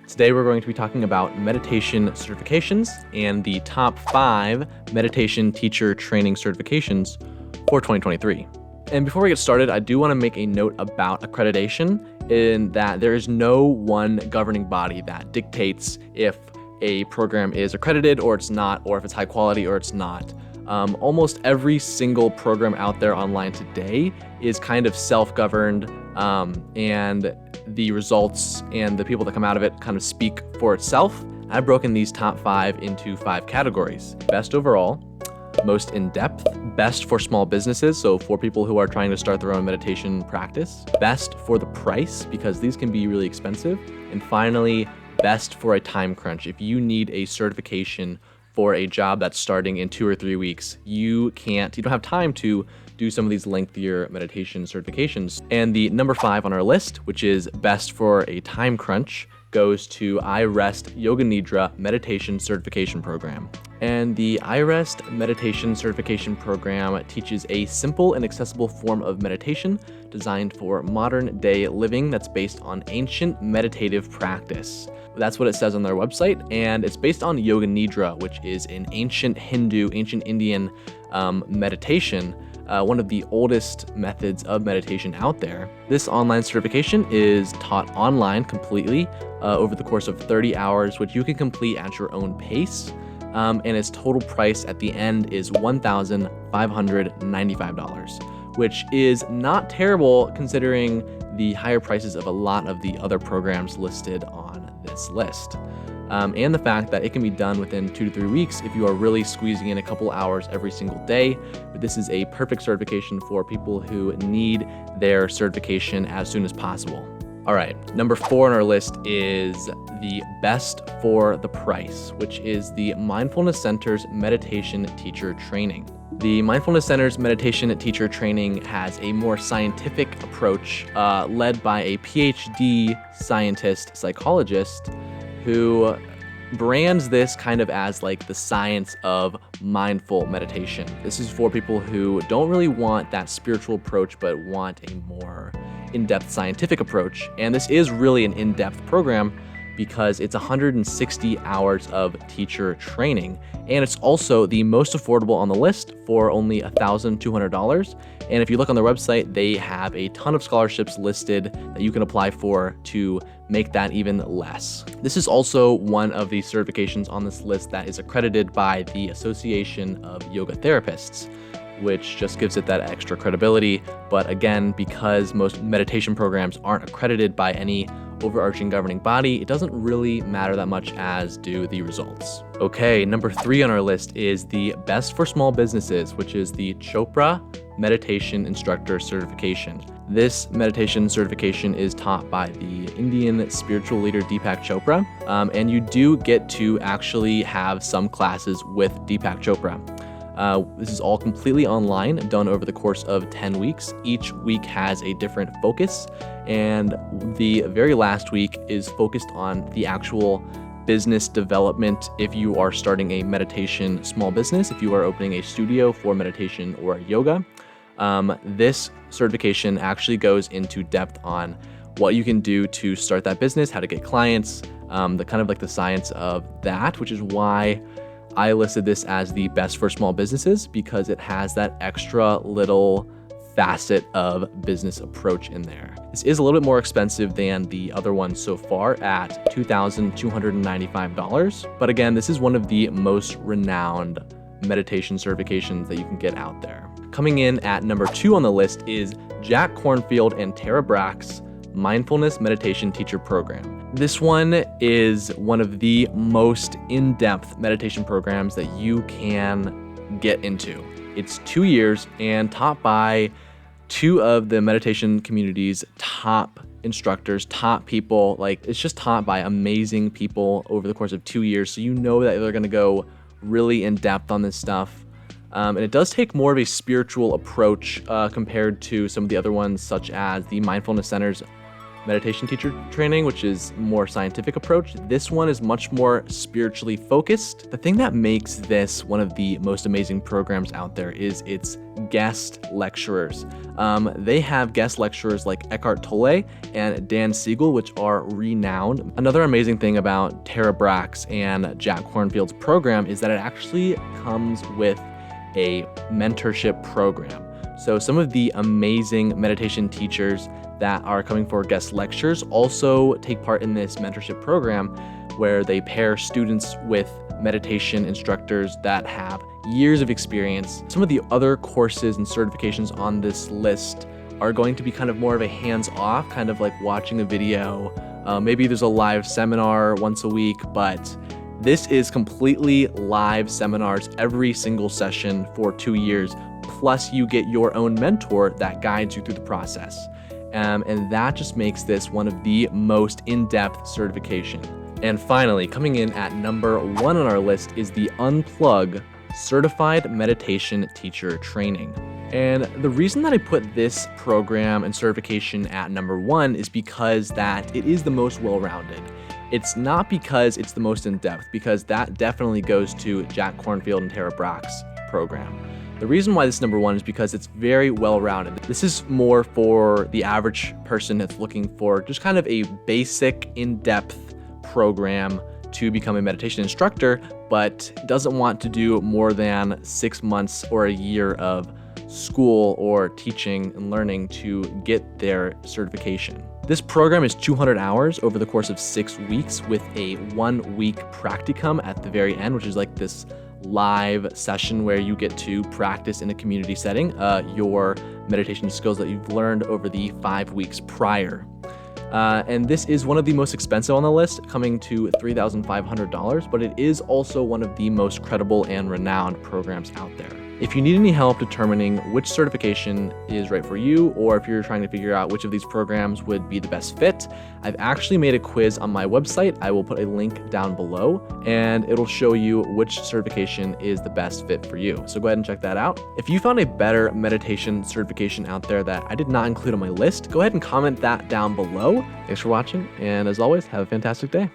Today we're going to be talking about meditation certifications and the top 5 meditation teacher training certifications for 2023. And before we get started, I do want to make a note about accreditation in that there is no one governing body that dictates if a program is accredited or it's not, or if it's high quality or it's not. Almost every single program out there online today is kind of self-governed, and the results and the people that come out of it kind of speak for itself. I've broken these top 5 into 5 categories. Best overall, most in-depth, best for small businesses, so for people who are trying to start their own meditation practice, best for the price, because these can be really expensive, and finally, best for a time crunch. If you need a certification for a job that's starting in 2 or 3 weeks, you don't have time to do some of these lengthier meditation certifications. And the number 5 on our list, which is best for a time crunch, goes to iRest Yoga Nidra Meditation Certification Program. And the iRest Meditation Certification Program teaches a simple and accessible form of meditation designed for modern day living that's based on ancient meditative practice. That's what it says on their website, and it's based on Yoga Nidra, which is an ancient Hindu, ancient Indian meditation, one of the oldest methods of meditation out there. This online certification is taught online completely over the course of 30 hours, which you can complete at your own pace. And its total price at the end is $1,595, which is not terrible considering the higher prices of a lot of the other programs listed on this list. And the fact that it can be done within 2 to 3 weeks if you are really squeezing in a couple hours every single day. But this is a perfect certification for people who need their certification as soon as possible. All right, number 4 on our list is the best for the price, which is the Mindfulness Center's Meditation Teacher Training. The Mindfulness Center's Meditation Teacher Training has a more scientific approach led by a PhD scientist, psychologist, who brands this kind of as like the science of mindful meditation. This is for people who don't really want that spiritual approach, but want a more in-depth scientific approach. And this is really an in-depth program because it's 160 hours of teacher training. And it's also the most affordable on the list for only $1,200. And if you look on their website, they have a ton of scholarships listed that you can apply for to make that even less. This is also one of the certifications on this list that is accredited by the Association of Yoga Therapists, which just gives it that extra credibility. But again, because most meditation programs aren't accredited by any overarching governing body, it doesn't really matter that much, as do the results. Okay, number 3 on our list is the best for small businesses, which is the Chopra Meditation Instructor Certification. This meditation certification is taught by the Indian spiritual leader Deepak Chopra, and you do get to actually have some classes with Deepak Chopra. This is all completely online, done over the course of 10 weeks. Each week has a different focus, and the very last week is focused on the actual business development. If you are starting a meditation small business, if you are opening a studio for meditation or yoga, this certification actually goes into depth on what you can do to start that business, how to get clients, the kind of like the science of that, which is why I listed this as the best for small businesses, because it has that extra little facet of business approach in there. This is a little bit more expensive than the other ones so far at $2,295. But again, this is one of the most renowned meditation certifications that you can get out there. Coming in at number 2 on the list is Jack Kornfield and Tara Brach's Mindfulness Meditation Teacher Program. This one is one of the most in-depth meditation programs that you can get into. It's 2 years and taught by 2 of the meditation community's top instructors, top people. Like, it's just taught by amazing people over the course of 2 years. So you know that they're going to go really in depth on this stuff. And it does take more of a spiritual approach compared to some of the other ones, such as the Mindfulness Center's meditation teacher training, which is more scientific approach. This one is much more spiritually focused. The thing that makes this one of the most amazing programs out there is its guest lecturers. They have guest lecturers like Eckhart Tolle and Dan Siegel, which are renowned. Another amazing thing about Tara Brach's and Jack Kornfield's program is that it actually comes with a mentorship program. So some of the amazing meditation teachers that are coming for guest lectures also take part in this mentorship program, where they pair students with meditation instructors that have years of experience. Some of the other courses and certifications on this list are going to be kind of more of a hands-off, kind of like watching a video. Maybe there's a live seminar once a week, but this is completely live seminars every single session for 2 years. Plus you get your own mentor that guides you through the process. And that just makes this one of the most in-depth certification. And finally, coming in at number 1 on our list is the Unplug Certified Meditation Teacher Training. And the reason that I put this program and certification at number 1 is because that it is the most well-rounded. It's not because it's the most in-depth, because that definitely goes to Jack Kornfield and Tara Brach's program. The reason why this is number 1 is because it's very well-rounded. This is more for the average person that's looking for just kind of a basic, in-depth program to become a meditation instructor, but doesn't want to do more than 6 months or a year of school or teaching and learning to get their certification. This program is 200 hours over the course of 6 weeks with a 1-week practicum at the very end, which is like this live session where you get to practice in a community setting your meditation skills that you've learned over the 5 weeks prior. And this is one of the most expensive on the list, coming to $3,500, but it is also one of the most credible and renowned programs out there. If you need any help determining which certification is right for you, or if you're trying to figure out which of these programs would be the best fit, I've actually made a quiz on my website. I will put a link down below, and it'll show you which certification is the best fit for you. So go ahead and check that out. If you found a better meditation certification out there that I did not include on my list, go ahead and comment that down below. Thanks for watching, and as always, have a fantastic day.